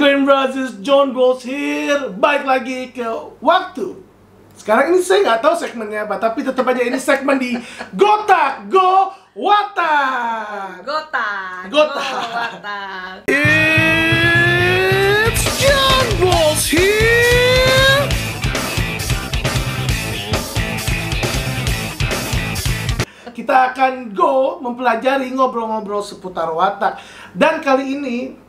Graham Brothers, John Bowles here. Baik lagi ke waktu. Sekarang ini saya nggak tahu segmennya apa, tapi tetap aja ini segmen di Gotak Go Watak. Gotak. It's John Bowles here. Kita akan go mempelajari ngobrol-ngobrol seputar watak. Dan kali ini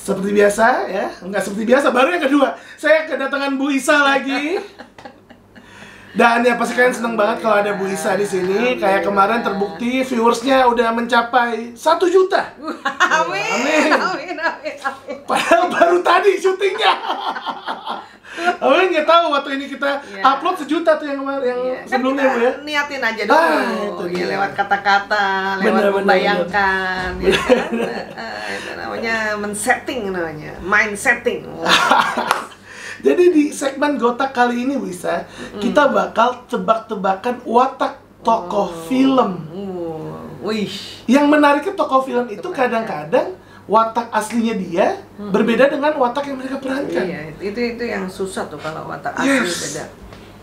seperti biasa ya, nggak seperti biasa, baru yang kedua saya kedatangan Bu Isa lagi. Dan ya pasti kalian seneng banget kalau ada Bu Isa di sini. Kayak kemarin terbukti viewersnya udah mencapai 1 juta. Amin. Padahal baru tadi syutingnya. Amin, nggak tahu waktu ini kita upload 1 juta tuh yang sebelumnya Bu ya. Niatin aja dulu. Ya lewat kata-kata, lewat membayangkan. Ya kan? Itu namanya men-setting namanya, mind setting. Jadi di segmen Gotak kali ini bisa kita bakal tebak-tebakan watak tokoh film. Wih. Yang menariknya tokoh film itu kadang-kadang watak aslinya dia berbeda dengan watak yang mereka perankan. Iya, itu yang susah tuh kalau watak asli beda.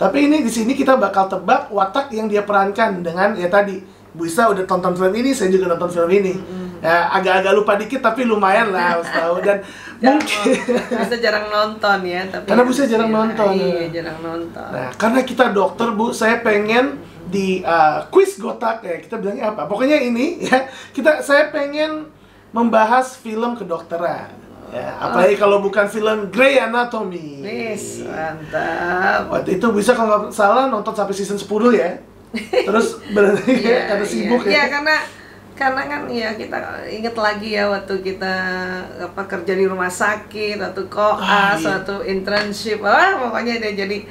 Tapi ini di sini kita bakal tebak watak yang dia perankan dengan ya tadi Bu Isa udah tonton film ini, saya juga nonton film ini. Ya, agak-agak lupa dikit tapi lumayan lah harus tahu dan mungkin bisa jarang nonton ya, tapi karena Bu Isa jarang nonton. Iya, jarang nonton. Nah, karena kita dokter Bu, saya pengen di quiz Gotak ya, kita bilangnya apa? Pokoknya ini ya, saya pengen membahas film kedokteran. Ya, apalagi kalau bukan film Grey Anatomy. Yes, mantap. Waktu itu bisa kalau nggak salah nonton sampai season 10 ya. Terus berhenti karena sibuk ya. Iya, karena kan ya kita inget lagi ya waktu kita kerja di rumah sakit, waktu koas, waktu internship, pokoknya dia jadi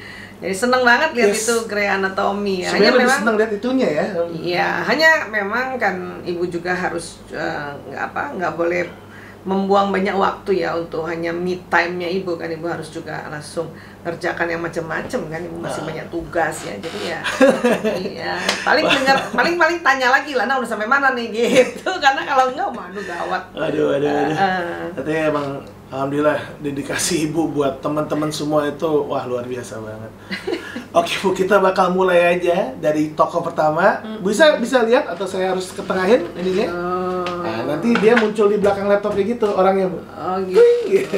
seneng banget lihat itu Grey Anatomy. Sebenarnya lebih seneng lihat itunya ya. Iya, hanya memang kan ibu juga harus nggak boleh membuang banyak waktu ya untuk hanya me time-nya ibu kan, ibu harus juga langsung kerjakan yang macam-macam kan, ibu masih banyak tugas ya, jadi ya iya, paling tanya lagi lah, nah udah sampai mana nih gitu, karena kalau enggak waduh gawat. Aduh. Katanya emang alhamdulillah dedikasi ibu buat teman-teman semua itu wah luar biasa banget. Oke Bu, kita bakal mulai aja dari tokoh pertama. Bisa lihat atau saya harus ketengahin ininya? Nah, nanti dia muncul di belakang laptop kayak gitu orangnya Bu. Oh gitu.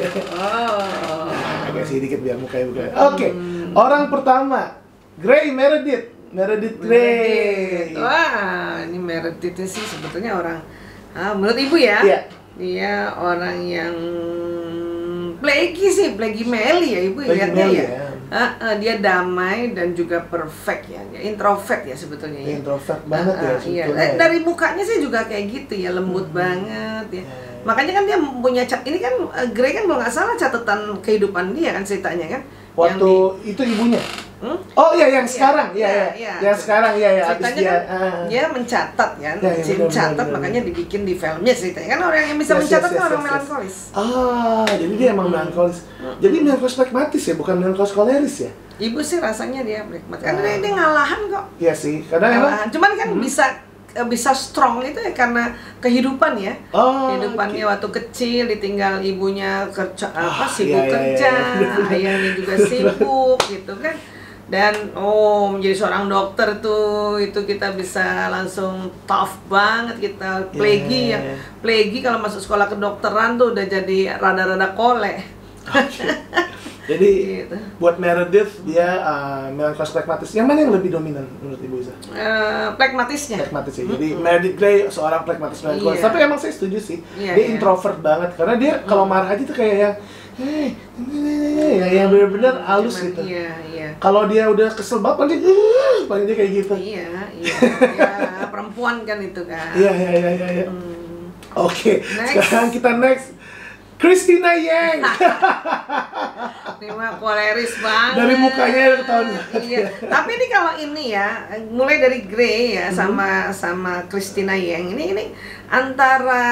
Agak sedikit biar mukanya buka. Oke. Orang pertama, Grey Meredith Grey. Wah, ini Meredith sih sebetulnya orang menurut ibu ya. Iya. Dia orang yang Plaguey Melly ya ibu lihatnya ya. Dia damai dan juga perfect ya, introvert ya sebetulnya ya. Introvert banget ya sebetulnya. Iya. Dari mukanya sih juga kayak gitu ya, lembut banget ya. Makanya kan dia punya ini kan Grey kan kalau nggak salah catatan kehidupan dia kan ceritanya kan. Waktu itu ibunya. Oh iya yang sekarang, yang sekarang ceritanya kan dia mencatat kan, mencatat makanya dibikin di filmnya ceritanya kan, orang yang bisa mencatat kan orang melankolis. Jadi dia emang melankolis. Jadi melankolis pragmatis ya, bukan melankolis koleris ya? Ibu sih rasanya dia pragmatis, karena dia ngalahan kok. Iya sih, kadang emang. Cuman kan bisa strong itu ya karena kehidupan ya. Kehidupannya waktu kecil ditinggal ibunya sibuk kerja, ayahnya juga sibuk gitu kan. Dan menjadi seorang dokter tuh itu kita bisa langsung tough banget kita. Plaguey kalau masuk sekolah kedokteran tuh udah jadi rada-rada kolek. Jadi gitu. Buat Meredith dia melankolis pragmatis. Yang mana yang lebih dominan menurut Ibu Isa? Pragmatisnya. Pragmatis ya. Jadi Meredith Grey seorang pragmatis melankolis. Tapi emang saya setuju sih. Dia introvert banget karena dia kalau marah aja tuh kayak yang yang benar-benar halus gitu. Kalau dia udah kesel banget paling dia kayak gitu. Iya, perempuan kan itu kan. Iya. Oke, sekarang kita next. Christina Yang. Ini mah koleris banget. Dari mukanya ketahuan. Iya. Tapi ini kalau ini ya, mulai dari Grey ya sama Christina Yang ini antara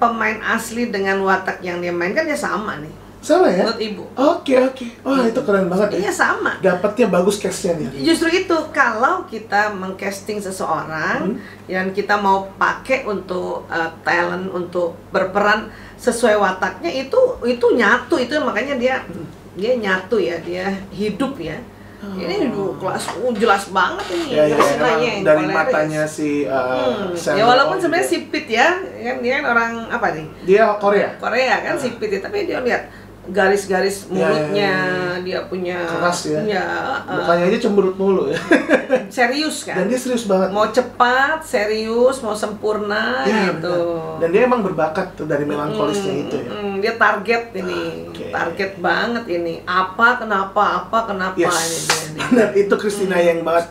pemain asli dengan watak yang dia mainkan ya sama nih. Sama ya? Menurut ibu. Oke. Oh, itu keren banget ya. Iya, sama. Dapatnya bagus castnya nih. Justru itu, kalau kita mengcasting seseorang yang kita mau pakai untuk talent, untuk berperan sesuai wataknya, itu nyatu, itu makanya dia nyatu ya, dia hidup ya. Ini kelas jelas banget ini ya, dari matanya si ya walaupun sebenarnya sipit ya, kan dia kan orang apa nih? Dia Korea kan sipit ya, tapi dia lihat garis-garis mulutnya, dia punya keras ya. Mukanya aja cemberut mulu ya. Serius kan? Dan dia serius banget. Mau cepat, serius, mau sempurna gitu. Dan dia emang berbakat tuh dari melankolisnya itu ya. Dia target ini, target banget ini. Kenapa ini dia. Benar, itu Christina Yang banget.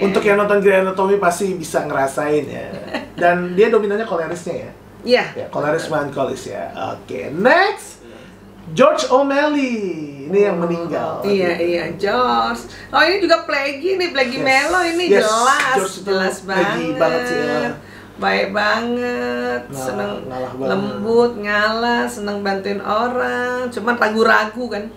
Untuk yang nonton Grey's Anatomy pasti bisa ngerasain ya. Dan dia dominannya kolerisnya ya. Iya. Ya, koleris melankolis ya. Oke, next. George O'Malley, ini yang meninggal. Iya, George. Oh, ini juga Plaguey nih, Plaguey Melo ini jelas banget sih. Baik banget, seneng lembut, ngalah, seneng bantuin orang. Cuman ragu-ragu kan?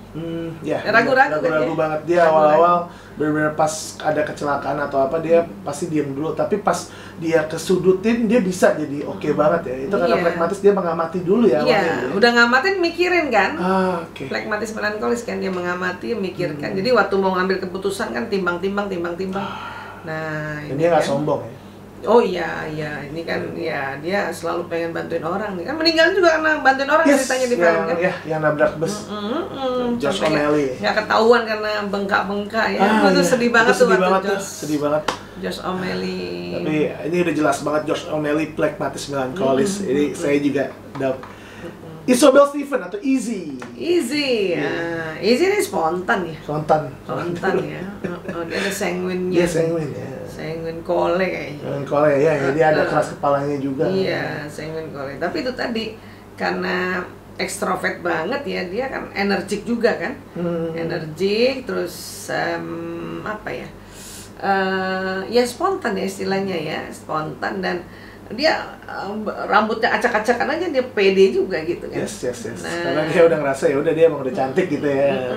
Ragu-ragu banget. Dia awal-awal benar-benar pas ada kecelakaan atau apa dia pasti diam dulu. Tapi pas dia kesudutin dia bisa jadi oke banget ya. Itu karena pragmatis, dia mengamati dulu ya. Iya, udah ngamatin mikirin kan? Pragmatis melankolis kan, dia mengamati, memikirkan. Jadi waktu mau ngambil keputusan kan timbang-timbang. Nah, dan dia nggak sombong ya. Oh iya, ini kan ya dia selalu pengen bantuin orang nih. Kan meninggal juga karena bantuin orang ceritanya di film kan. Yang nabrak bus. George O'Malley. Nggak ketahuan karena bengkak-bengkak ya. Itu sedih banget tuh waktu sedih banget. George O'Malley. Tapi ini udah jelas banget George O'Malley pragmatis melankolis. Jadi saya juga Isabel Stephen atau Easy. Easy ini spontan ya. Spontan ya. Dia ada sanguinnya. Dia sanguin ya. Sanguin kole kayaknya. Sanguin kole ya, dia ada keras kepalanya juga. Iya, sanguin kole. Tapi itu tadi karena ekstrovert banget ya, dia kan energik juga kan. Energik, terus apa ya? Ya spontan ya istilahnya ya, spontan, dan dia rambutnya acak-acakan aja, dia pede juga gitu kan. Yes. Karena dia udah ngerasa ya udah dia emang udah cantik gitu ya.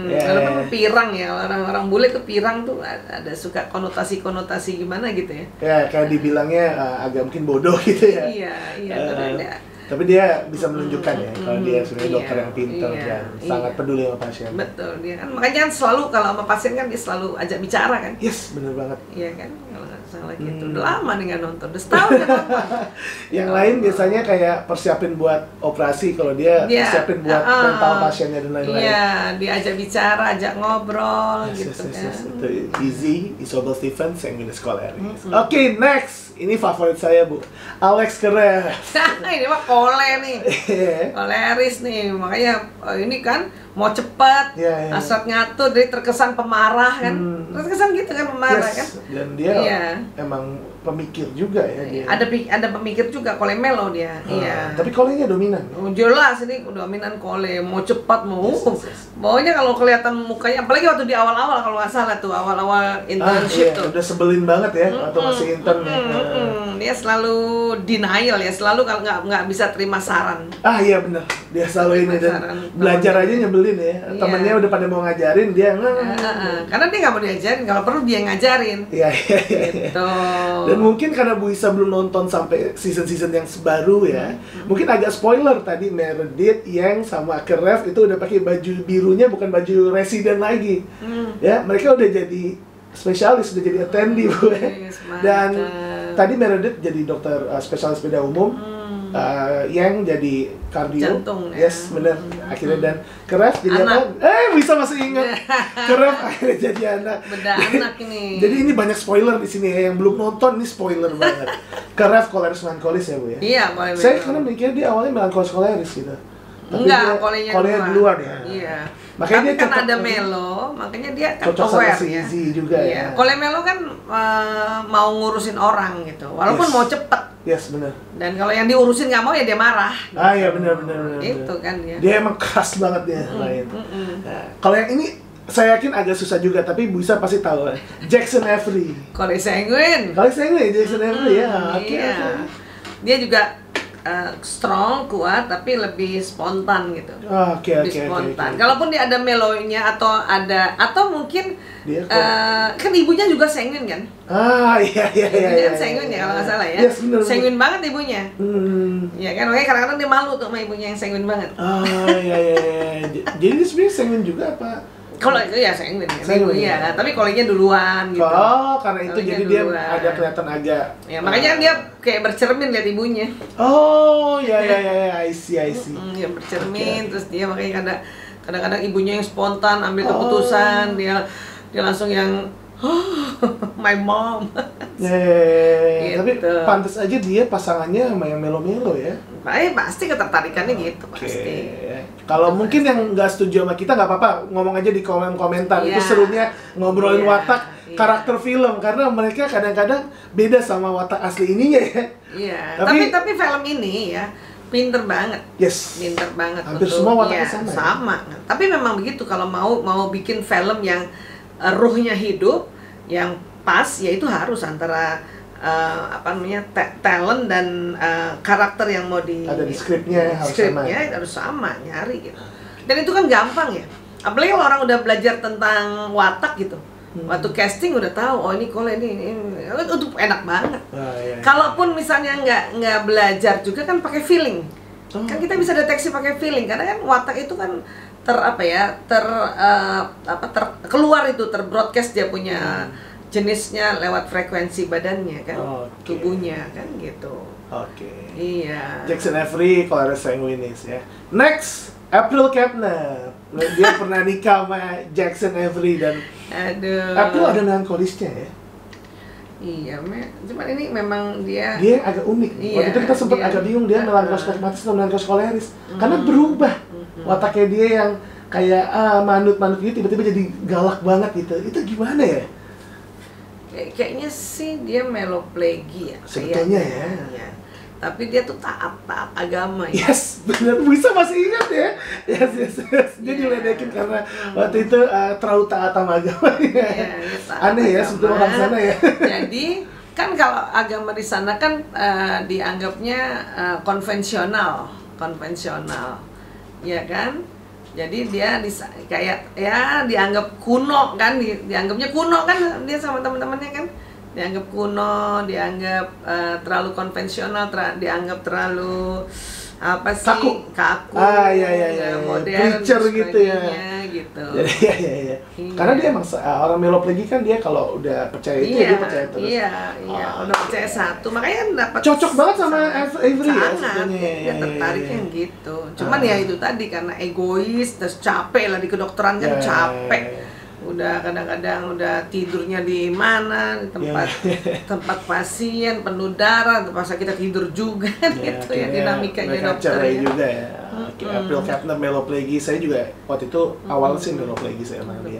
Walaupun pirang ya, orang-orang bule tuh pirang tuh ada suka konotasi gimana gitu ya. Ya kayak dibilangnya agak mungkin bodoh gitu ya. Iya. Tapi dia bisa menunjukkan ya kalau dia sebenarnya dokter yang pintar dan sangat peduli sama pasien. Betul, dia kan makanya kan selalu kalau sama pasien kan dia selalu ajak bicara kan. Yes, bener banget. Iya kan, kalau nggak salah gitu. Udah lama nih nggak nonton, udah setahun nggak nonton. Yang lain biasanya kayak persiapin buat operasi, kalau dia persiapin buat mental pasiennya dan lain-lain. Iya, dia ajak bicara, ajak ngobrol gitu kan. Itu Easy, Isabel Stephen, Sanguinis Koleris. Oke, next. Ini favorit saya, Bu. Alex Kerev. Ini mah kole nih. Koleris nih. Makanya ini kan mau cepat, asal nyatu, jadi terkesan pemarah kan. Terkesan gitu kan, pemarah kan. Dan dia emang pemikir juga ya dia. Ada pemikir juga, Kole Melo dia. Iya. Tapi kolenya dominan. Jelas ini dominan kole, mau cepat mau. Pokoknya kalau kelihatan mukanya, apalagi waktu di awal-awal kalau nggak salah tuh, awal-awal internship tuh. Udah sebelin banget ya waktu masih intern. Dia selalu denial ya, selalu kalau nggak bisa terima saran. Iya benar. Dia selalu ini dan belajar aja nyebelin ya. Temennya udah pada mau ngajarin dia karena dia nggak mau diajarin, kalau perlu dia ngajarin. Iya. Gitu. Dan mungkin karena Bu Isa belum nonton sampai season-season yang baru ya, mungkin agak spoiler tadi Meredith, Yang sama Kerev itu udah pakai baju birunya, bukan baju residen lagi. Ya, mereka udah jadi spesialis, udah jadi attendee Bu. Dan tadi Meredith jadi dokter spesialis bedah umum. Yang jadi kardio, jantung, yes bener. Akhirnya dan Kerev jadi anak. Bisa masih ingat. Kerev akhirnya jadi anak. Beda anak ini. Jadi ini banyak spoiler di sini ya, yang belum nonton ini spoiler banget. Kerev koleris melankolis ya Bu ya. Iya, boleh. Saya karena mikir dia awalnya melankolis koleris gitu. Tapi enggak, kolenya duluan ya. Iya. Makanya tapi dia kan ada Melo, makanya dia kan cocok aware sama si ya. Easy juga ya. Kole Melo kan mau ngurusin orang gitu, walaupun mau cepet. Yes, benar. Dan kalau yang diurusin nggak mau ya dia marah. Iya benar. Itu kan dia. Dia emang keras banget dia lain. Nah, kalau yang ini saya yakin agak susah juga, tapi Bu Isa pasti tahu. Jackson Avery. Kole Sanguin. Jackson Avery ya. Oke. Dia juga strong, kuat, tapi lebih spontan gitu. Lebih spontan. Oke. Kalaupun dia ada melonya atau mungkin Dia kan ibunya juga sanguine kan? Iya. Ibunya kan sanguine ya kalau nggak salah ya. Yes, bener. Sanguine banget ibunya. Ya kan, makanya kadang-kadang dia malu tuh sama ibunya yang sanguine banget. Iya. Jadi dia sebenarnya sanguine juga apa? Kalau itu ya sanguine ya. Tapi kolenya duluan gitu. Oh, karena itu Kolenya jadi dia duluan. ada kelihatan agak. Ya, makanya kan dia kayak bercermin lihat ibunya. Oh, iya. I see. Dia bercermin, terus dia makanya kadang-kadang ibunya yang spontan ambil keputusan, dia langsung yang my mom. Gitu. Tapi Gitu. pantas aja dia pasangannya sama yang melo-melo ya. Pasti ketertarikannya gitu, pasti. Kalau mungkin yang nggak setuju sama kita nggak apa-apa, ngomong aja di komentar. Iya. Itu serunya ngobrolin Iya, watak iya. karakter film, karena mereka kadang-kadang beda sama watak asli ininya ya. Iya, Tapi- tapi film ini ya pinter banget. Yes. Pinter banget. Hampir untuk- semua wataknya iya, sama ya? sama. Tapi memang begitu, kalau mau bikin film yang ruhnya hidup, yang pas, ya itu harus antara talent dan karakter yang mau Ada di skripnya, harus sama. skripnya harus sama, nyari gitu. Dan itu kan gampang ya. Apalagi kalau orang udah belajar tentang watak gitu. Waktu casting udah tahu, oh ini Kole ini itu enak banget. Iya. Kalaupun misalnya nggak belajar juga kan pakai feeling. Kan kita bisa deteksi pakai feeling, karena kan watak itu kan keluar itu, terbroadcast dia punya jenisnya lewat frekuensi badannya kan, Oke. tubuhnya kan gitu. Oke. Iya. Jackson Avery, Colores Sanguinis ya. Next, April Kepner. Dia pernah nikah sama Jackson Avery dan Aduh. April ada melankolisnya ya. Iya, cuman ini memang dia Agak unik. Iya, Waktu itu kita sempat dia- agak bingung dia melankolis pragmatis atau melankolis koleris. Karena berubah. Wataknya dia yang kayak manut-manut gitu tiba-tiba jadi galak banget gitu. Itu gimana ya? kayaknya sih dia meloplegi ya. Sebetulnya kayaknya. ya. Iya. Tapi dia tuh taat agama ya. Yes, benar. Bisa masih ingat ya. Yes. Dia diledekin karena waktu itu terlalu taat sama agama. Iya, dia taat Aneh ya, agama. sebetulnya orang sana ya. Jadi kan kalau agama di sana kan dianggapnya konvensional, ya kan? Jadi dia kayak ya dianggap kuno kan, dianggapnya kuno kan dia sama teman-temannya kan, dianggap kuno, dianggap terlalu konvensional, dianggap terlalu apa sih, kaku, Iya. modern, Preacher gitu ya. gitu. Iya. Karena dia emang orang meloplegi kan, dia kalau udah percaya itu dia percaya terus. Iya, udah percaya satu, makanya kan dapat Cocok banget sama Avery ya sangat, sebetulnya. dia tertariknya gitu. Cuman ya itu tadi karena egois, terus capek lah di kedokteran kan, capek. Udah kadang-kadang udah tidurnya di mana, di tempat pasien penuh darah, terpaksa kita tidur juga gitu ya, dinamikanya dokter ya. juga ya. April Kepner meloplegi, saya juga waktu itu awal sih meloplegi saya sama dia.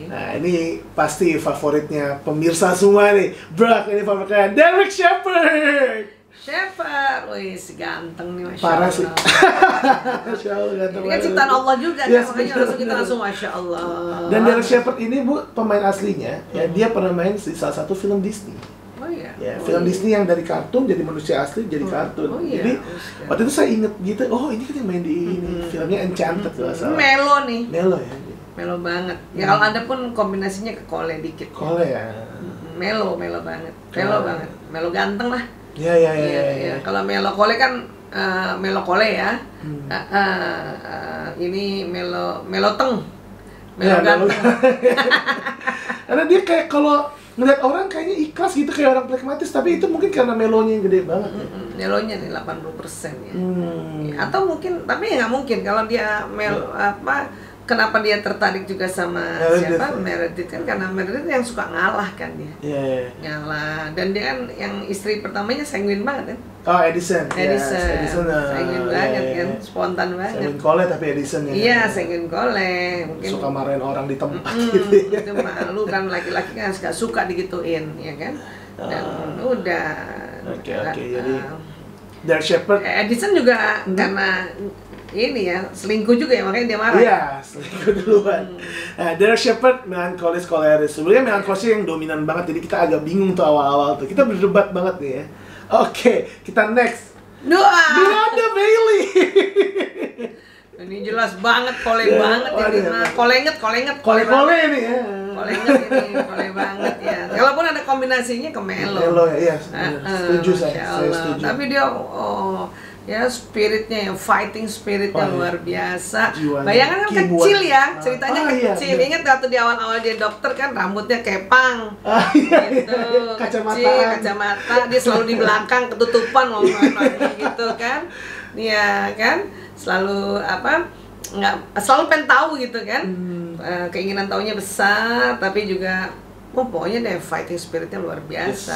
Nah ini pasti favoritnya pemirsa semua nih. Brak, ini favoritnya Derek Shepherd. wih si ganteng nih, Masya Parah Allah. sih. Masya Allah, ganteng Ini kan banget. ciptaan Allah juga kan, Yes, makanya bener. kita langsung Masya Allah. Dan Derek Shepherd ini Bu, pemain aslinya, ya dia pernah main di salah satu film Disney. Oh iya. Ya, film Disney yang dari kartun jadi manusia asli jadi kartun. Oh iya. Jadi waktu itu saya inget gitu, oh ini kan yang main di ini filmnya Enchanted kalau nggak salah. Melo nih, Melo ya. melo banget. Ya kalau ada pun kombinasinya ke Kole dikit. Kole ya. Melo banget, Kole. banget, melo ganteng lah. Iya. Iya. Kalau Melo Kole kan Melo Kole ya. Ini Melo Teng. Melo Ya, ganteng. Karena dia kayak kalau ngeliat orang kayaknya ikhlas gitu, kayak orang pragmatis, tapi itu mungkin karena melonya yang gede banget ya. Melonya nih 80% ya. Hmm. Atau mungkin, tapi ya nggak mungkin kalau dia kenapa dia tertarik juga sama Meredith. siapa? Meredith kan, karena Meredith yang suka ngalah kan dia. Iya. Ngalah, dan dia kan yang istri pertamanya sanguine banget kan. Oh, Edison. Edison, Yes, Edison. sanguine banget kan, spontan banget. Sanguine Kole tapi Edison ya. Iya, sanguine Kole. Mungkin Suka marahin orang di tempat gitu. itu malu kan, laki-laki kan suka digituin, ya kan. Dan udah. Oke, jadi Derek Shepherd. Edison juga karena ini ya, selingkuh juga ya, makanya dia marah. Iya, selingkuh duluan. Nah, Derek Shepherd, Melancholis Coleris. Sebenarnya Melancholis yang dominan banget, jadi kita agak bingung tuh awal-awal tuh. Kita berdebat banget nih ya. Oke, kita next. Miranda Bailey. Ini jelas banget kole banget ini. Nah, kolenget. Kole ini ya. Kole banget ya. Kalaupun ada kombinasinya ke Melo. Melo ya, iya. Setuju saya setuju. Tapi dia ya spiritnya, fighting spiritnya luar biasa. Bayangan kan kecil ya, ceritanya kecil. Ingat waktu di awal-awal dia dokter kan rambutnya kepang, gitu, kacamata, dia selalu di belakang ketutupan ngomong gitu kan, dia kan selalu selalu pengen tahu gitu kan, keinginan taunya besar, tapi juga pokoknya deh fighting spiritnya luar biasa.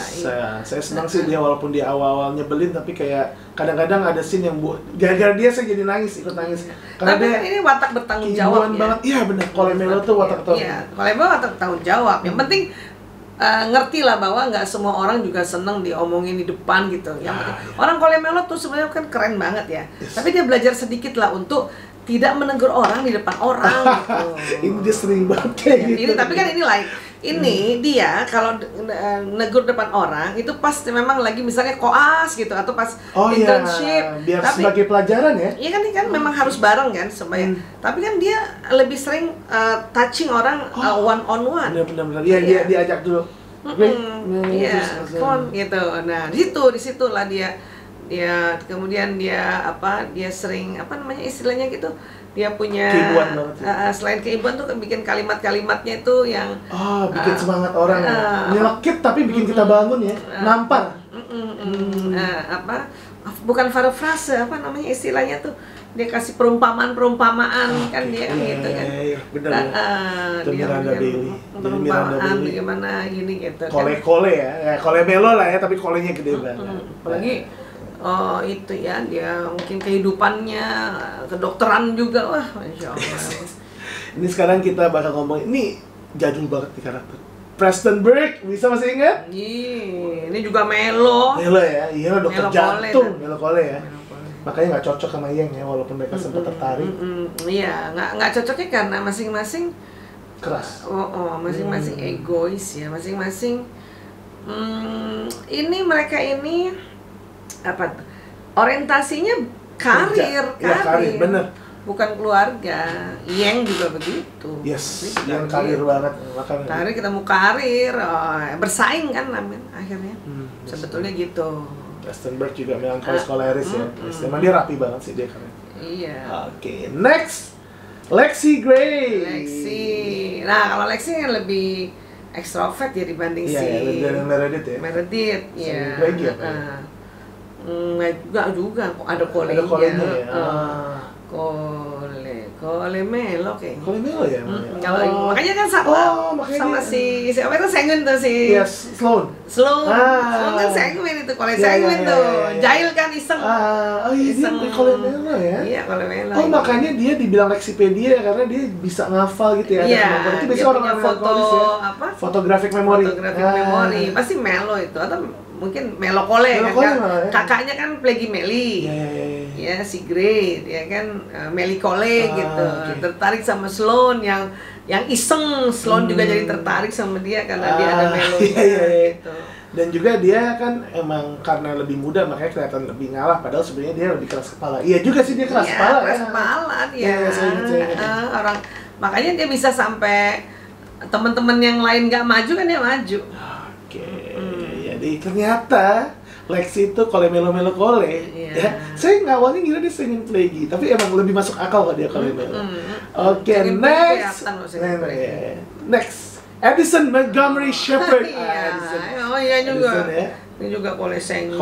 Saya senang sih dia walaupun di awal-awal nyebelin tapi kayak kadang-kadang ada scene yang gara-gara dia saya jadi ikut nangis. Karena tapi kan ini watak bertanggung jawab ya. Banget. Iya benar. Kole Melo tuh watak bertanggung. Iya, Kole Melo watak bertanggung jawab. Yang penting ngerti lah bahwa nggak semua orang juga seneng diomongin di depan gitu. Yang penting orang Kole Melo tuh sebenarnya kan keren banget ya. Tapi dia belajar sedikit lah untuk tidak menegur orang di depan orang gitu. Ini dia sering banget kayak gitu. Ini tapi kan ini lain. Ini dia kalau negur depan orang itu pas memang lagi misalnya koas gitu atau pas internship. Biar tapi, sebagai pelajaran ya. Iya kan memang harus bareng kan supaya. Tapi kan dia lebih sering touching orang one on one. Benar. Iya dia diajak dulu. Iya, gitu. Nah, di situlah dia kemudian dia sering istilahnya gitu. Dia punya selain keibuan tuh bikin kalimat-kalimatnya itu yang bikin semangat orang nyelekit tapi bikin kita bangun ya, nampar. Bukan parafrase, istilahnya tuh dia kasih perumpamaan kan dia kan gitu kan. Benar. Dia Miranda Bailey. Perumpamaan gimana gini gitu. Kole ya, Kole Melo lah ya, tapi kolenya gede banget. Apalagi itu ya, dia mungkin kehidupannya, kedokteran juga, wah Masya Allah. Ini sekarang kita bakal ngomong, ini jadul banget nih karakter Preston Burke, bisa masih ingat? Ini juga Melo ya, iya dokter jantung, Melo Kole ya. Makanya nggak cocok sama Yang ya, walaupun mereka sempat tertarik. Iya, nggak cocoknya karena masing-masing keras. Masing-masing egois ya, masing-masing. Mereka ini orientasinya karir, bener. Bukan keluarga. Yang juga begitu. Yes, yang karir banget. Karir, kita mau karir, bersaing kan akhirnya. Sebetulnya gitu. Preston Burke juga melankolis koleris ya. Emang dia rapi banget sih dia keren. Iya. Oke, next Lexi Gray. Nah, kalau Lexi yang lebih ekstrovert ya dibanding si Meredith ya. Meredith, ya. Lagi ya. Enggak juga kok ada kolenya. Kole Melo kayaknya. Kole Melo ya. Makanya kan sama si siapa itu Sengun tuh si. Yes, Sloan kan Sengun itu, Kole Sengun tuh. Jahil kan iseng. Dia Kole Melo ya. Iya, Kole Melo. Makanya dia dibilang Lexipedia karena dia bisa ngafal gitu ya. Iya. Itu biasanya orang Photographic memory. Pasti Melo itu atau mungkin Melo Kole kan. Kakaknya kan Plegi Meli. Ya, si Gray, dia kan Meli Kole gitu. Tertarik sama Sloan yang iseng. Sloan juga jadi tertarik sama dia karena dia ada Melo gitu. Dan juga dia kan emang karena lebih muda makanya kelihatan lebih ngalah, padahal sebenarnya dia lebih keras kepala. Iya juga sih dia keras kepala. Keras kepala dia. Orang makanya dia bisa sampai teman-teman yang lain nggak maju kan dia maju. Jadi ternyata Lexi itu Kole Melo Kole. Ya, saya awalnya ngira dia singin Plegi, tapi emang lebih masuk akal kalau dia Kole Melo. Oke, next Addison Montgomery Shepherd. Iya juga. Ini juga Kole Sengun.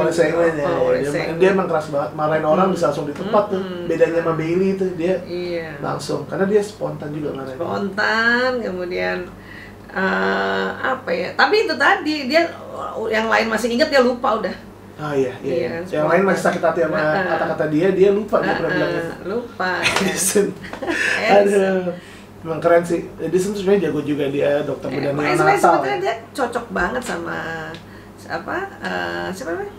Dia emang keras banget, marahin orang bisa langsung di tempat tuh. Bedanya sama Bailey tuh, dia langsung, karena dia spontan juga marahin. Spontan, kemudian tapi itu tadi dia yang lain masih ingat, dia lupa udah. Iya. Yang lain masih sakit hati sama kata-kata dia lupa dia pernah bilangnya. Lupa. Edison. Aduh. Memang keren sih. Edison sebenarnya jago juga, dia dokter bedah neonatal. Sebetulnya dia cocok banget sama siapa namanya?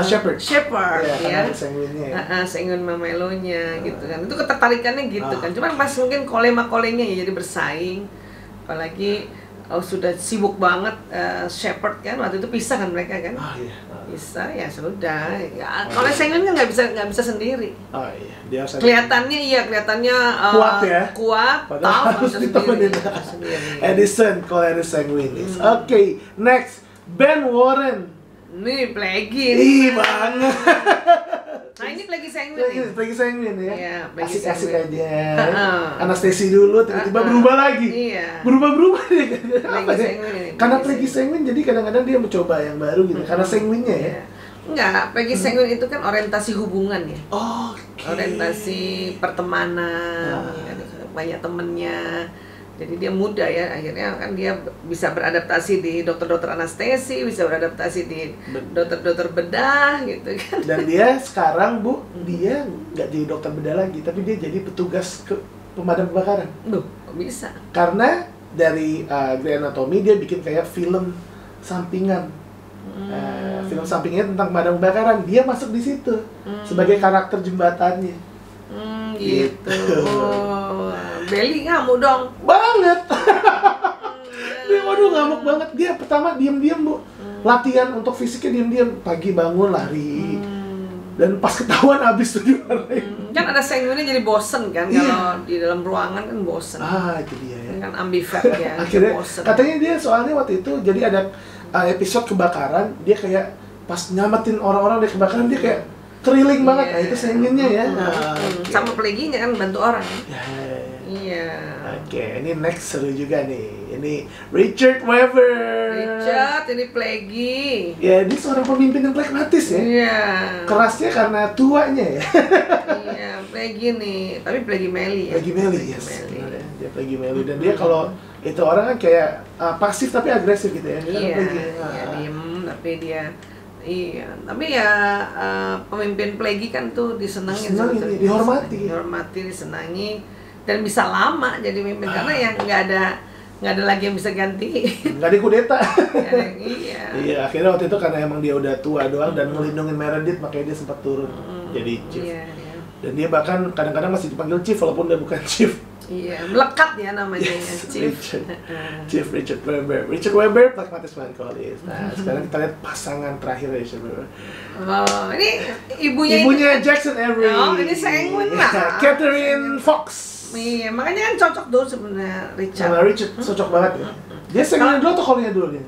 Shepherd ya. Sengun Mamelonya gitu kan. Itu ketertarikannya gitu kan. Cuman pas mungkin kolenya ya jadi bersaing. Apalagi sudah sibuk banget Shepherd kan, waktu itu pisah kan mereka kan. Iya. Pisah ya sudah. Ya, kalau Sanguine kan nggak bisa sendiri. Oh iya, dia harus Kelihatannya kuat ya. Kuat, padahal harus ditemenin Edison kalau ada Sanguine. Oke, next Ben Warren. Ini Plague. Ih banget. Nah ini Plague Sanguine. Plague Sanguine ya. Iya, asik aja. Anestesi dulu, tiba-tiba berubah lagi. Iya. Berubah dia. Apa ya? Sanguine. Karena Plague Sanguine jadi kadang-kadang dia mencoba yang baru gitu. Karena Sanguine-nya ya. Enggak, Plague Sanguine itu kan orientasi hubungan ya. Oke. Orientasi pertemanan, banyak temennya. Jadi dia muda ya, akhirnya kan dia bisa beradaptasi di dokter-dokter anestesi, bisa beradaptasi di dokter-dokter bedah gitu kan. Dan dia sekarang dia nggak jadi dokter bedah lagi, tapi dia jadi petugas pemadam kebakaran. Duh, kok bisa? Karena dari Grey Anatomy dia bikin kayak film sampingan. Film sampingnya tentang pemadam kebakaran, dia masuk di situ sebagai karakter jembatannya. Gitu. Belly ngamuk dong. Banget. Dia waduh ngamuk banget. Dia pertama diam-diam latihan untuk fisiknya diam-diam, pagi bangun lari. Dan pas ketahuan abis tuh dimarahin. Kan ada Sanguine jadi bosen kan, kalau di dalam ruangan kan bosen. Itu dia ya. Kan ambivert ya. Akhirnya bosen. katanya dia soalnya waktu itu jadi ada episode kebakaran, dia kayak pas nyamatin orang-orang dari kebakaran dia kayak keriling banget. Nah itu Sanguine-nya ya. Sama Plague-nya kan bantu orang. Iya. Oke, ini next seru juga nih. Ini Richard Weber. Ini Plague. Ya, dia seorang pemimpin yang pragmatis ya. Iya. Kerasnya karena tuanya ya. Iya, Plague nih. Tapi Plague Melly ya. Plague Melly, yes. Dia Plague Melly dan dia kalau itu orang kan kayak pasif tapi agresif gitu ya. Iya, diem tapi dia. Iya, tapi ya pemimpin Plague kan tuh disenangi, dihormati, disenangi dan bisa lama jadi pemimpin karena yang nggak ada lagi yang bisa ganti. Nggak ada kudeta. Iya. Iya, akhirnya waktu itu karena emang dia udah tua doang dan melindungi Meredith makanya dia sempat turun jadi chief. Iya. Dan dia bahkan kadang-kadang masih dipanggil chief walaupun dia bukan chief. Iya, melekat ya namanya Chief. Chief Richard Weber. Richard Weber pragmatis melankolis. Nah, sekarang kita lihat pasangan terakhir Richard Weber. Oh, ini ibunya Jackson Avery. Oh, ini Sanguine lah. Catherine Fox. Iya, makanya kan cocok dulu sebenarnya Richard. Nah, Richard cocok banget ya. Dia Sanguine dulu atau Colleen dulu nih?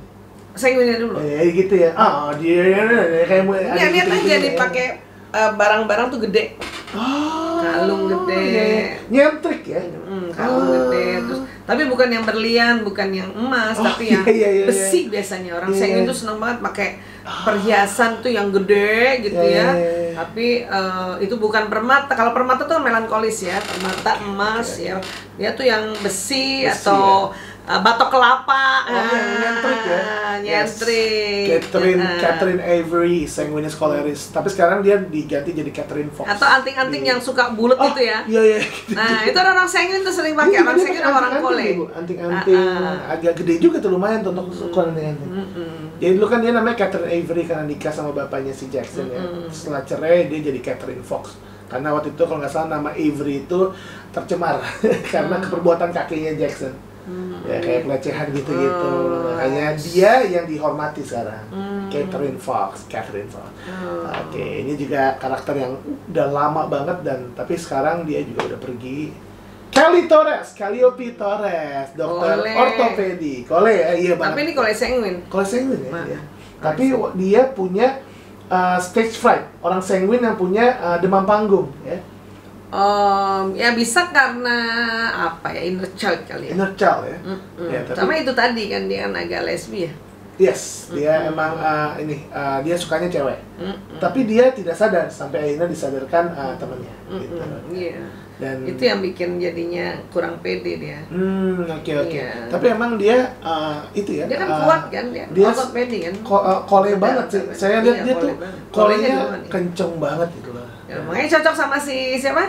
Sanguine dulu. Gitu ya. Dia kayak lihat aja dipakai barang-barang tuh gede. Kalung gede. Nyentrik ya. Kalung gede. Terus, tapi bukan yang berlian, bukan yang emas, tapi yang besi biasanya. Orang Sanguine tuh seneng banget pakai perhiasan tuh yang gede gitu ya. Tapi itu bukan permata. Kalau permata tuh melankolis ya. Permata emas ya. Dia tuh yang besi atau batok kelapa. Nyentrik ya. Nyentrik. Catherine Avery, Sanguinis Cholerae. Tapi sekarang dia diganti jadi Catherine Fox. Atau anting-anting yang suka bulat itu ya. Iya. Nah, itu orang Sanguine tuh sering pakai. Orang Sanguine sama orang Kole. Anting-anting agak gede juga tuh, lumayan tuh untuk ukuran anting-anting. Jadi dulu kan dia namanya Catherine Avery karena nikah sama bapaknya si Jackson ya. Setelah cerai dia jadi Catherine Fox. Karena waktu itu kalau nggak salah nama Avery itu tercemar karena keperbuatan kakeknya Jackson. Ya kayak pelecehan gitu-gitu. Makanya dia yang dihormati sekarang. Catherine Fox. Oke, ini juga karakter yang udah lama banget tapi sekarang dia juga udah pergi. Calliope Torres, dokter ortopedi. Iya banget. Tapi ini Cole Sanguine. Ya. Tapi dia punya stage fright. Orang Sanguine yang punya demam panggung ya. Ya bisa karena apa ya, inner child kali ya. Inner child ya. Sama itu tadi kan dia kan agak lesbi ya. Yes, dia emang dia sukanya cewek. Tapi dia tidak sadar sampai akhirnya disadarkan temannya. Gitu. Iya. Dan itu yang bikin jadinya kurang pede dia. Oke. Iya. Tapi emang dia itu ya. Dia kan kuat kan dia. Otot pede kan. Kole banget sih. Saya lihat dia tuh kolenya kenceng banget gitu loh. Ya, makanya cocok sama si siapa?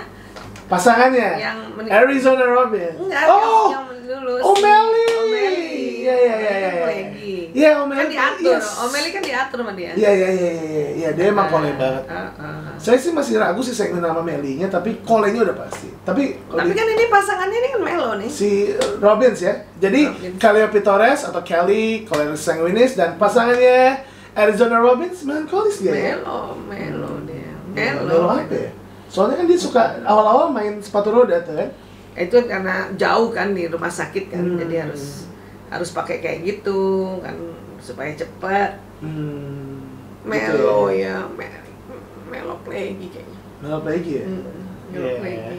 Pasangannya. Yang Arizona Robin. Enggak, yang dulu. Melly. Iya. Iya, Om Kan Eli. diatur, Yes. Om Eli kan diatur sama dia. Iya, dia emang kole banget. Saya sih masih ragu sih segmen nama Melinya, tapi kolenya udah pasti. Tapi kan ini pasangannya ini kan Melo nih. si Robbins ya. Jadi Kalia Pitores atau Kelly, Colin Sanguinis, dan pasangannya Arizona Robbins, melankolis dia ya? Melo dia. Melo apa ya? Soalnya kan dia suka awal-awal main sepatu roda tuh kan? Itu karena jauh kan di rumah sakit kan, jadi harus pakai kayak gitu kan supaya cepat. Melo gitu ya, Melo Plegi kayaknya. Melo Plegi ya? Melo Plegi.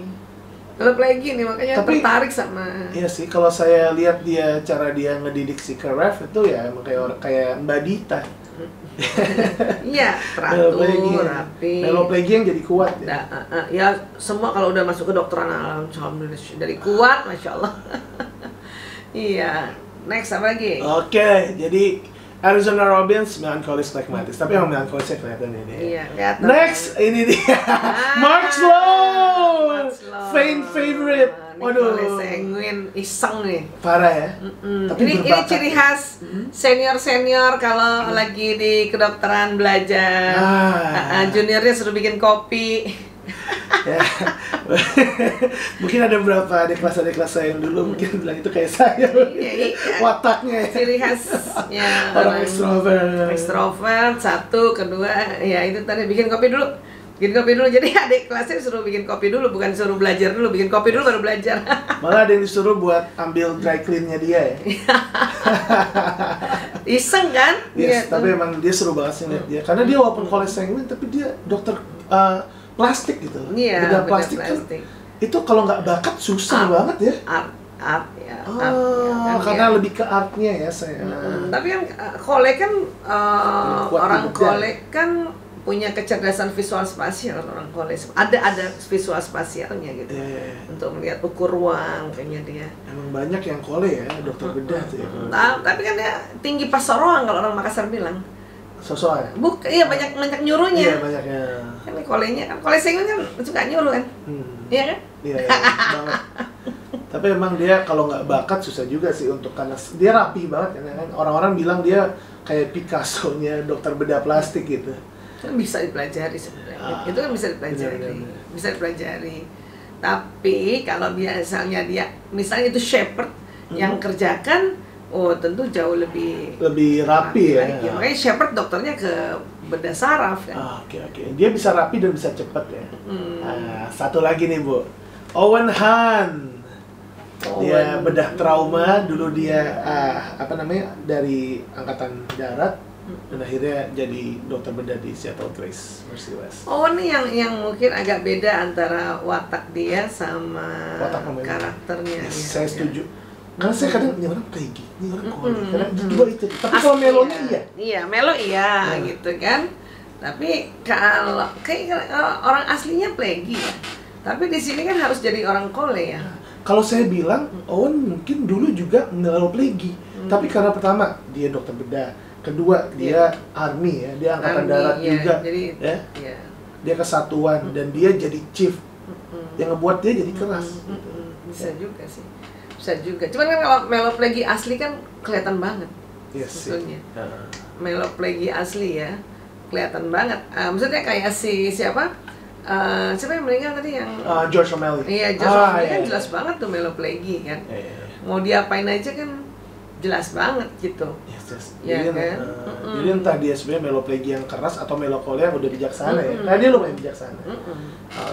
Melo Plegi nih makanya tertarik sama. Iya sih, kalau saya lihat dia cara dia ngedidik si Karef itu ya emang kayak Mbak Dita. Iya, teratur, rapi. Melo Plegi yang jadi kuat ya. Ya semua kalau udah masuk ke dokteran alhamdulillah dari kuat, masya Allah. Iya, next apa lagi? Oke, jadi Arizona Robbins melankolis pragmatis, tapi emang melankolisnya kelihatan ini. Iya, kelihatan. Next, ini dia. Mark Sloan, fan favorite. Waduh, Sanguin, iseng nih. parah ya. Tapi ini ciri khas senior kalau lagi di kedokteran belajar. Juniornya suruh bikin kopi. Ya. Mungkin ada beberapa adik kelas saya yang dulu mungkin bilang itu kayak saya. Wataknya ya. Ciri khasnya orang ekstrovert. Satu, kedua ya itu tadi bikin kopi dulu. Jadi adik kelasnya suruh bikin kopi dulu, bukan suruh belajar dulu, bikin kopi dulu baru belajar. Malah ada yang disuruh buat ambil dry clean-nya dia ya. Iseng kan? Yes, tapi emang dia seru banget sih lihat dia. Karena dia walaupun college sanguin tapi dia dokter plastik gitu. Iya, bedah plastik kan. Itu kalau nggak bakat susah banget ya. Art ya. Karena lebih ke artnya ya saya. Tapi kan kole kan orang kole kan punya kecerdasan visual spasial, orang kole ada visual spasialnya gitu. Untuk melihat ukur ruang kayaknya dia. Emang banyak yang kole ya, dokter bedah tuh ya. Tapi kan dia tinggi pasoroang kalau orang Makassar bilang. Sosok ya? Iya banyak nyuruhnya. Iya banyaknya. Kan kolenya kan, kole sanguin kan suka nyuruh kan. Iya kan? Iya banget. Tapi emang dia kalau nggak bakat susah juga sih untuk, karena dia rapi banget kan. Orang-orang bilang dia kayak Picasso-nya dokter bedah plastik gitu. Kan bisa dipelajari sebenarnya. Itu kan bisa dipelajari. Bisa dipelajari. Tapi kalau misalnya dia itu shepherd yang kerjakan, tentu jauh lebih rapi ya. Makanya shepherd dokternya ke bedah saraf kan. Oke. Dia bisa rapi dan bisa cepat ya. Satu lagi nih Bu, Owen Han. Dia bedah trauma, dulu dia dari angkatan darat dan akhirnya jadi dokter bedah di Seattle Grace Mercy West. Ini yang mungkin agak beda antara watak dia sama karakternya. Saya setuju. Karena saya kadang ini orang kayak gini, ini orang kole, karena dua itu. Tapi kalau Melonya iya. Iya, Melo iya gitu kan. Tapi kalau orang aslinya Plegi ya. Tapi di sini kan harus jadi orang kole ya. Kalau saya bilang Owen mungkin dulu juga Melo Plegi, tapi karena pertama dia dokter bedah, kedua dia army ya, dia angkatan darat juga, jadi, ya. Dia kesatuan dan dia jadi chief, yang ngebuat dia jadi keras. Bisa juga sih. Bisa juga. Cuman kan kalau Melo Plegi asli kan kelihatan banget. Sebetulnya. Melo Plegi asli ya, kelihatan banget. Maksudnya kayak siapa yang meninggal tadi yang George O'Malley. Iya, George O'Malley kan jelas banget tuh Melo Plegi kan. Mau diapain aja kan jelas banget gitu. Jadi, jadi entah dia sebenarnya Melo Plegi yang keras atau Melo kole yang udah bijaksana ya. Nah dia lumayan bijaksana.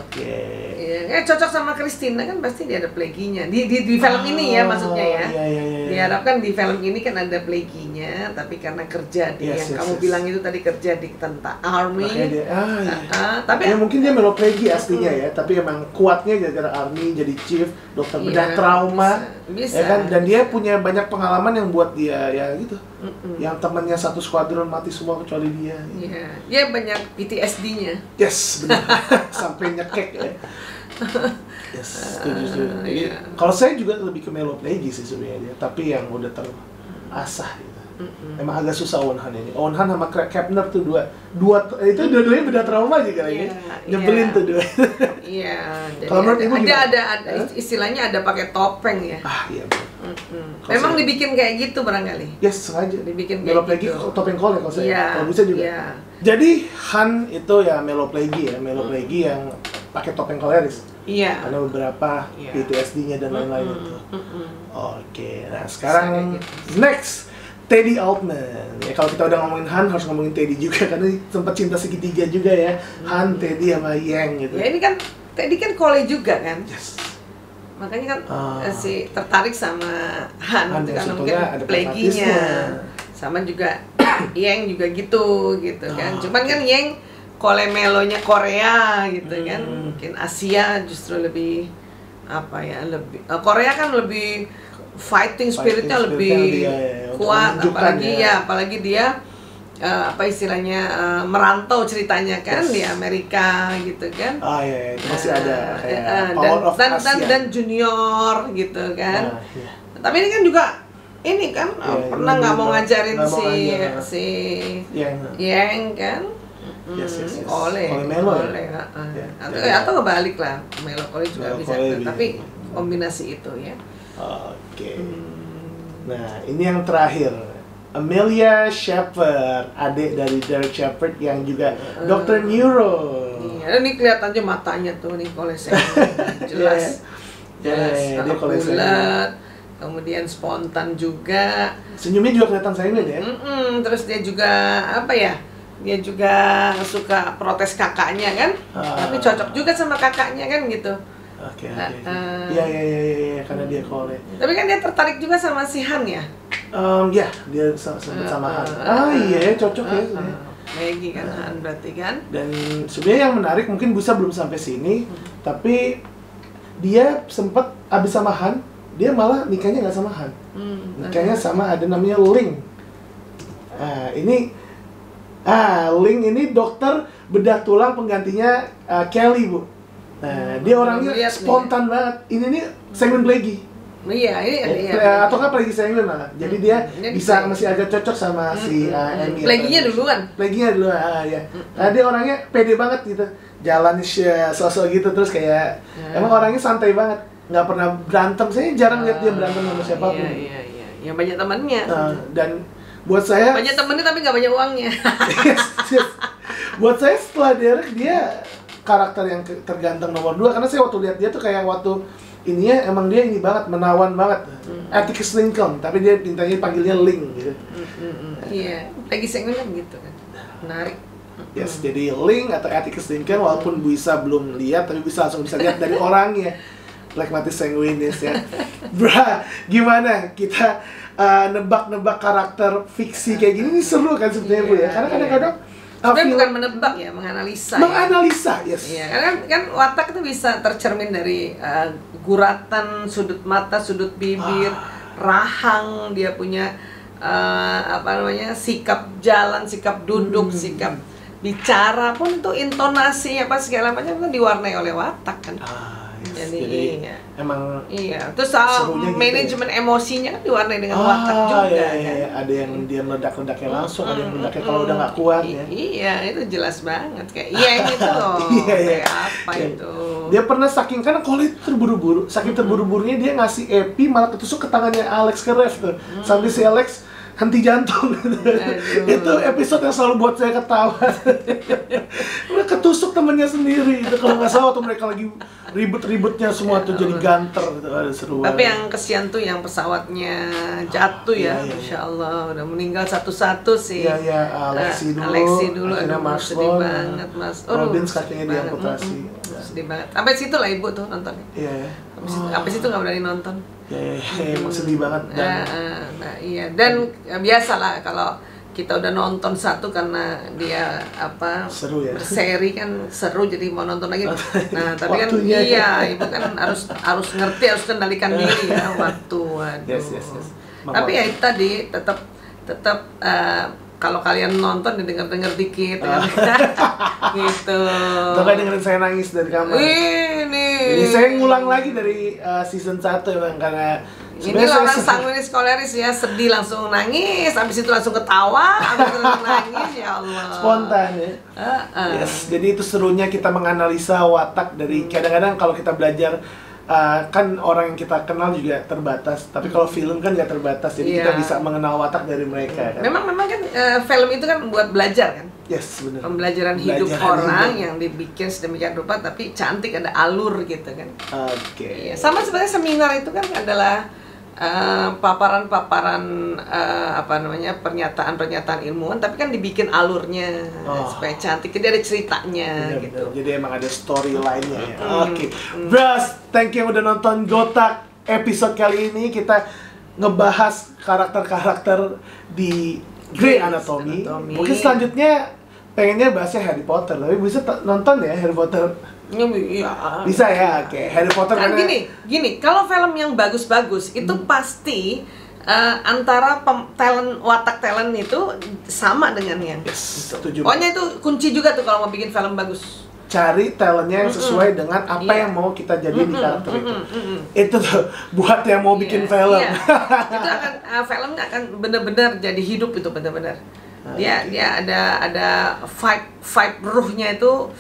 Oke. Iya, cocok sama Christina kan pasti dia ada Pleginya di film ini ya maksudnya ya. Iya. Diharapkan di film ini kan ada Pleginya, tapi karena kerja di kamu bilang itu tadi kerja di tentara army. Tapi ya mungkin dia Melo Plegi aslinya ya, tapi emang kuatnya gara-gara army jadi chief, dokter bedah trauma. Bisa. Ya kan, dan dia punya banyak pengalaman yang buat dia ya gitu. Yang temannya satu skuadron mati semua kecuali dia. Iya, dia banyak PTSD-nya. Yes, benar. Sampai nyekek ya. Yes, setuju. Jadi kalau saya juga lebih ke Melo Plegi sih sebenarnya dia, tapi yang udah terasah gitu. Emang agak susah Owen Han ini. Owen Han sama Kepner tuh dua-duanya beda trauma juga lagi. Nyebelin tuh dua. Iya. Kalau menurut Ibu ada istilahnya ada pakai topeng ya. Iya betul. Memang dibikin kayak gitu barangkali. Yes, sengaja. Dibikin kayak Meloplegi gitu. topeng kol ya kalau saya. Iya, Kalau bisa juga. iya. Jadi Han itu ya Meloplegi yang pakai topeng koleris. Iya. Ada beberapa Iya. PTSD-nya dan lain-lain itu. Oke, nah Bisa sekarang kayak gitu. next Teddy Altman. Ya kalau kita udah ngomongin Han harus ngomongin Teddy juga karena sempat cinta segitiga juga ya. Han, Teddy sama Yang gitu. Ya ini kan Teddy kan Cole juga kan. Yes. Makanya kan si tertarik sama Han Han, gitu, ya, karena sebetulnya mungkin ada pleginya. pragmatisme. Sama juga Yang juga gitu kan. Cuman kan oke. Yang Cole melonya Korea gitu kan. Mungkin Asia justru lebih apa ya, lebih Korea kan lebih fighting spiritnya lebih untuk kuat, menunjukkan apalagi dia apa istilahnya merantau ceritanya kan di Amerika gitu kan. Iya, itu masih ada kayak Power of Asia. dan junior gitu kan. Iya. Tapi ini kan juga ini kan pernah nggak mau ngajarin nggak mau si ngajar. Yang kan. Yes. Oleh Melo ya? oleh, Ya. atau kebalik lah, Melo Cole juga Melo bisa, Cole tapi kombinasi itu ya. Oke. Nah, ini yang terakhir. Amelia Shepard, adik dari Derek Shepard yang juga dokter neuro. Iya, ini kelihatan aja matanya tuh nih koleksi jelas. Dia koleksi. Bulat, kemudian spontan juga. Senyumnya juga kelihatan sanguin ya. Terus dia juga apa ya? Dia juga suka protes kakaknya kan? Tapi cocok juga sama kakaknya kan gitu. Oke. Iya, karena dia Cole. Tapi kan dia tertarik juga sama si Han ya? Ya, dia sempet sama Han. Iya, cocok ya. Maggie kan Han berarti kan? Dan sebenarnya yang menarik mungkin Busa belum sampai sini, tapi dia sempat abis sama Han, dia malah nikahnya nggak sama Han. Nikahnya sama ada namanya Ling. Ling ini dokter bedah tulang penggantinya Kelly, Bu. Nah, dia orangnya spontan banget. Ini nih sanguine plague. Iya, atau kan plague sanguine malah. Jadi dia bisa masih agak cocok sama si Amy. Plague-nya duluan. Plague-nya duluan, ya. Nah, dia orangnya pede banget gitu. Jalan sosok gitu terus kayak emang orangnya santai banget. Nggak pernah berantem. Saya jarang lihat dia berantem sama siapapun. Iya. Ya banyak temannya. Dan buat saya banyak temennya tapi nggak banyak uangnya. yes. Buat saya setelah Derek dia karakter yang terganteng nomor 2 karena saya waktu lihat dia tuh kayak waktu ininya emang dia ini banget menawan banget. Atticus Lincoln tapi dia mintanya panggilnya Ling gitu. Iya, lagi segmen kan gitu kan. Menarik. Yes, jadi Ling atau Atticus Lincoln walaupun Buisa belum lihat tapi bisa langsung bisa lihat dari orangnya. Phlegmatic sanguinis ya. Gimana kita nebak-nebak karakter fiksi kayak gini ini seru kan sebetulnya Bu ya. Karena kadang-kadang sebenarnya bukan menebak ya, menganalisa. Menganalisa, yes. Iya, karena kan watak itu bisa tercermin dari guratan sudut mata, sudut bibir, rahang, dia punya sikap jalan, sikap duduk, sikap bicara pun tuh intonasi apa segala macam kan diwarnai oleh watak kan. Jadi emang terus manajemen emosinya kan diwarnai dengan watak juga kan. Ada yang dia meledak-ledaknya langsung, ada yang meledaknya kalau udah nggak kuat ya. Iya, itu jelas banget kayak gitu loh. Kayak apa itu? Dia pernah saking karena kalau itu terburu-buru, saking terburu-burunya dia ngasih epi malah ketusuk ke tangannya Alex ke ref tuh. Sampai si Alex henti jantung gitu. Itu episode yang selalu buat saya ketawa. Udah ketusuk temennya sendiri itu kalau nggak salah waktu mereka lagi ribut-ributnya semua tuh jadi ganter gitu. Seru banget. Tapi yang kesian tuh yang pesawatnya jatuh ya. Masya Allah udah meninggal satu-satu sih. Iya, Alexi dulu aduh, sedih banget Mas. Robin kakinya diamputasi. Sedih banget. Sampai situ lah ibu tuh nontonnya. Iya. Sampai situ nggak berani nonton. Emang sedih banget iya, dan biasalah kalau kita udah nonton satu karena dia seru ya, berseri kan seru jadi mau nonton lagi. Nah tapi kan ibu kan harus ngerti, harus kendalikan diri ya waktu. Yes. Tapi ya itu tadi tetap kalau kalian nonton didengar-dengar dikit ya. Gitu. Tapi dengerin saya nangis dari kamar. Ini saya ngulang lagi dari season 1 emang karena ini orang sanguinis koleris ya, sedih langsung nangis, habis itu langsung ketawa, habis itu langsung nangis, ya Allah. Spontan ya. Yes, jadi itu serunya kita menganalisa watak dari kadang-kadang kalau kita belajar kan orang yang kita kenal juga terbatas, tapi kalau film kan nggak terbatas, jadi kita bisa mengenal watak dari mereka kan. Memang kan film itu kan buat belajar kan. Yes, benar. Pembelajaran hidup orang yang dibikin sedemikian rupa tapi cantik, ada alur gitu kan. Oke. Sama sebenarnya seminar itu kan adalah paparan-paparan pernyataan-pernyataan ilmuwan, tapi kan dibikin alurnya supaya cantik, jadi ada ceritanya. Bener, gitu. Jadi emang ada storyline-nya ya. Oke. Bros, thank you udah nonton Gotak episode kali ini. Kita ngebahas karakter-karakter di Grey Anatomy. Mungkin selanjutnya pengennya bahasnya Harry Potter, tapi bisa nonton ya Harry Potter. Iya. Bisa ya, oke. Harry Potter kan karena gini, kalau film yang bagus-bagus itu pasti antara watak talent itu sama dengan yang setuju. Pokoknya itu kunci juga tuh kalau mau bikin film bagus. Cari talentnya yang sesuai dengan apa yang mau kita jadi di karakter itu. Itu tuh buat yang mau bikin film. Itu akan filmnya akan benar-benar jadi hidup, itu benar-benar. Dia ada vibe ruhnya itu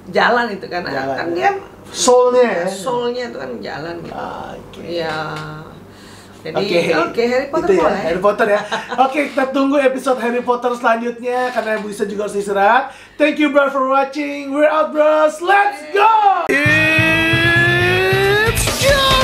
jalan itu kan. Kan dia soulnya itu kan jalan gitu. Iya. Jadi oke, Harry Potter itu boleh. Harry Potter ya. Oke, kita tunggu episode Harry Potter selanjutnya karena Bu Isa juga harus istirahat. Thank you bro for watching. We're out bros. Let's go. It's go.